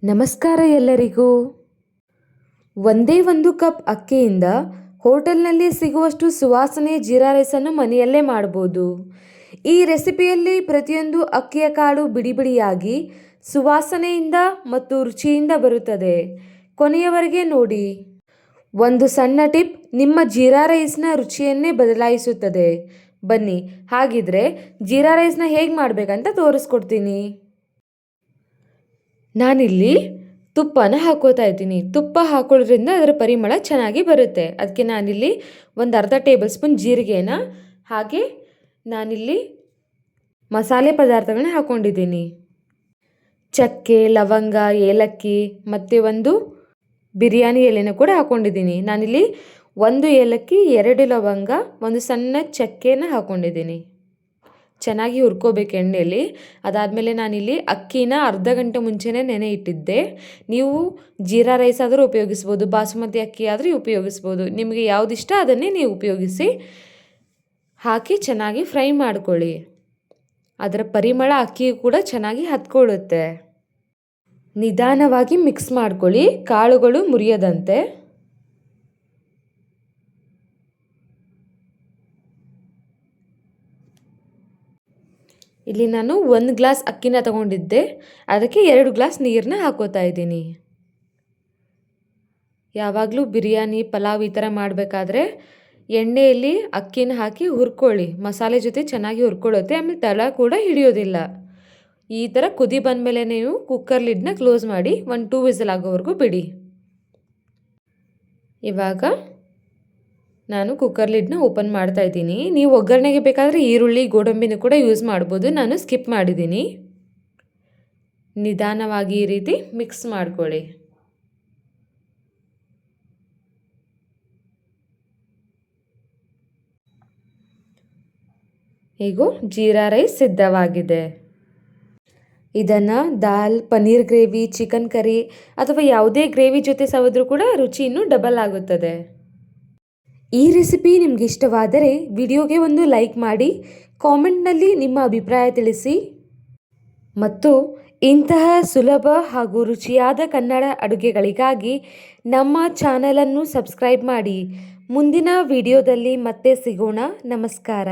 ನಮಸ್ಕಾರ ಎಲ್ಲರಿಗೂ. ಒಂದೇ ಒಂದು ಕಪ್ ಅಕ್ಕಿಯಿಂದ ಹೋಟೆಲ್ನಲ್ಲಿ ಸಿಗುವಷ್ಟು ಸುವಾಸನೆ ಜೀರಾ ರೈಸನ್ನು ಮನೆಯಲ್ಲೇ ಮಾಡ್ಬೋದು. ಈ ರೆಸಿಪಿಯಲ್ಲಿ ಪ್ರತಿಯೊಂದು ಅಕ್ಕಿಯ ಕಾಳು ಬಿಡಿ ಬಿಡಿಯಾಗಿ ಸುವಾಸನೆಯಿಂದ ಮತ್ತು ರುಚಿಯಿಂದ ಬರುತ್ತದೆ. ಕೊನೆಯವರೆಗೆ ನೋಡಿ. ಒಂದು ಸಣ್ಣ ಟಿಪ್ ನಿಮ್ಮ ಜೀರಾ ರೈಸ್ನ ರುಚಿಯನ್ನೇ ಬದಲಾಯಿಸುತ್ತದೆ. ಬನ್ನಿ, ಹಾಗಿದ್ರೆ ಜೀರಾ ರೈಸ್ನ ಹೇಗೆ ಮಾಡಬೇಕಂತ ತೋರಿಸ್ಕೊಡ್ತೀನಿ. ನಾನಿಲ್ಲಿ ತುಪ್ಪನ ಹಾಕೋತಾ ಇದ್ದೀನಿ. ತುಪ್ಪ ಹಾಕೊಳ್ಳೋದ್ರಿಂದ ಅದರ ಪರಿಮಳ ಚೆನ್ನಾಗಿ ಬರುತ್ತೆ. ಅದಕ್ಕೆ ನಾನಿಲ್ಲಿ ಒಂದು ಅರ್ಧ ಟೇಬಲ್ ಸ್ಪೂನ್ ಜೀರಿಗೆನ ಹಾಗೆ ನಾನಿಲ್ಲಿ ಮಸಾಲೆ ಪದಾರ್ಥಗಳನ್ನ ಹಾಕ್ಕೊಂಡಿದ್ದೀನಿ. ಚಕ್ಕೆ, ಲವಂಗ, ಏಲಕ್ಕಿ ಮತ್ತು ಒಂದು ಬಿರಿಯಾನಿ ಎಲೆನ ಕೂಡ ಹಾಕ್ಕೊಂಡಿದ್ದೀನಿ. ನಾನಿಲ್ಲಿ ಒಂದು ಏಲಕ್ಕಿ, 2 ಲವಂಗ, ಒಂದು ಸಣ್ಣ ಚಕ್ಕೆನ ಹಾಕ್ಕೊಂಡಿದ್ದೀನಿ. ಚೆನ್ನಾಗಿ ಹುರ್ಕೋಬೇಕು ಎಣ್ಣೆಯಲ್ಲಿ. ಅದಾದಮೇಲೆ ನಾನಿಲ್ಲಿ ಅಕ್ಕಿನ ಅರ್ಧ ಗಂಟೆ ಮುಂಚೆನೇ ನೆನೆ ಇಟ್ಟಿದ್ದೆ. ನೀವು ಜೀರಾ ರೈಸ್ ಆದರೂ ಉಪಯೋಗಿಸ್ಬೋದು, ಬಾಸುಮತಿ ಅಕ್ಕಿ ಆದರೆ ಉಪಯೋಗಿಸ್ಬೋದು. ನಿಮಗೆ ಯಾವುದಿಷ್ಟ ಅದನ್ನೇ ನೀವು ಉಪಯೋಗಿಸಿ. ಹಾಕಿ ಚೆನ್ನಾಗಿ ಫ್ರೈ ಮಾಡ್ಕೊಳ್ಳಿ. ಅದರ ಪರಿಮಳ ಅಕ್ಕಿಯು ಕೂಡ ಚೆನ್ನಾಗಿ ಹತ್ಕೊಳ್ಳುತ್ತೆ. ನಿಧಾನವಾಗಿ ಮಿಕ್ಸ್ ಮಾಡ್ಕೊಳ್ಳಿ, ಕಾಳುಗಳು ಮುರಿಯದಂತೆ. ಇಲ್ಲಿ ನಾನು 1 ಗ್ಲಾಸ್ ಅಕ್ಕಿನ ತಗೊಂಡಿದ್ದೆ, ಅದಕ್ಕೆ 2 ಗ್ಲಾಸ್ ನೀರನ್ನ ಹಾಕೋತಾ ಇದ್ದೀನಿ. ಯಾವಾಗಲೂ ಬಿರಿಯಾನಿ, ಪಲಾವ್ ಈ ಥರ ಮಾಡಬೇಕಾದ್ರೆ ಎಣ್ಣೆಯಲ್ಲಿ ಅಕ್ಕಿನ ಹಾಕಿ ಹುರ್ಕೊಳ್ಳಿ. ಮಸಾಲೆ ಜೊತೆ ಚೆನ್ನಾಗಿ ಹುರ್ಕೊಳ್ಳುತ್ತೆ, ಆಮೇಲೆ ತಳ ಕೂಡ ಹಿಡಿಯೋದಿಲ್ಲ. ಈ ಥರ ಕುದಿ ಬಂದಮೇಲೆ ನೀವು ಕುಕ್ಕರ್ ಲಿಡ್ನ ಕ್ಲೋಸ್ ಮಾಡಿ 1-2 ವಿಸಿಲ್ ಆಗೋವರೆಗೂ ಬಿಡಿ. ಇವಾಗ ನಾನು ಕುಕ್ಕರ್ ಲಿಡ್ನ ಓಪನ್ ಮಾಡ್ತಾ ಇದ್ದೀನಿ. ನೀವು ಒಗ್ಗರಣೆಗೆ ಬೇಕಾದರೆ ಈರುಳ್ಳಿ, ಗೋಡಂಬಿನೂ ಕೂಡ ಯೂಸ್ ಮಾಡ್ಬೋದು. ನಾನು ಸ್ಕಿಪ್ ಮಾಡಿದ್ದೀನಿ. ನಿಧಾನವಾಗಿ ಈ ರೀತಿ ಮಿಕ್ಸ್ ಮಾಡ್ಕೊಳ್ಳಿ. ಈಗ ಜೀರಾ ರೈಸ್ ಸಿದ್ಧವಾಗಿದೆ. ಇದನ್ನು ದಾಲ್, ಪನ್ನೀರ್ ಗ್ರೇವಿ, ಚಿಕನ್ ಕರಿ ಅಥವಾ ಯಾವುದೇ ಗ್ರೇವಿ ಜೊತೆ ಸವಿದ್ರೂ ಕೂಡ ರುಚಿ ಇನ್ನೂ ಡಬಲ್ ಆಗುತ್ತದೆ. ಈ ರೆಸಿಪಿ ನಿಮ್ಗೆ ಇಷ್ಟವಾದರೆ ವಿಡಿಯೋಗೆ ಒಂದು ಲೈಕ್ ಮಾಡಿ, ಕಾಮೆಂಟ್ನಲ್ಲಿ ನಿಮ್ಮ ಅಭಿಪ್ರಾಯ ತಿಳಿಸಿ ಮತ್ತು ಇಂತಹ ಸುಲಭ ಹಾಗೂ ರುಚಿಯಾದ ಕನ್ನಡ ಅಡುಗೆಗಳಿಗಾಗಿ ನಮ್ಮ ಚಾನಲನ್ನು ಸಬ್ಸ್ಕ್ರೈಬ್ ಮಾಡಿ. ಮುಂದಿನ ವಿಡಿಯೋದಲ್ಲಿ ಮತ್ತೆ ಸಿಗೋಣ. ನಮಸ್ಕಾರ.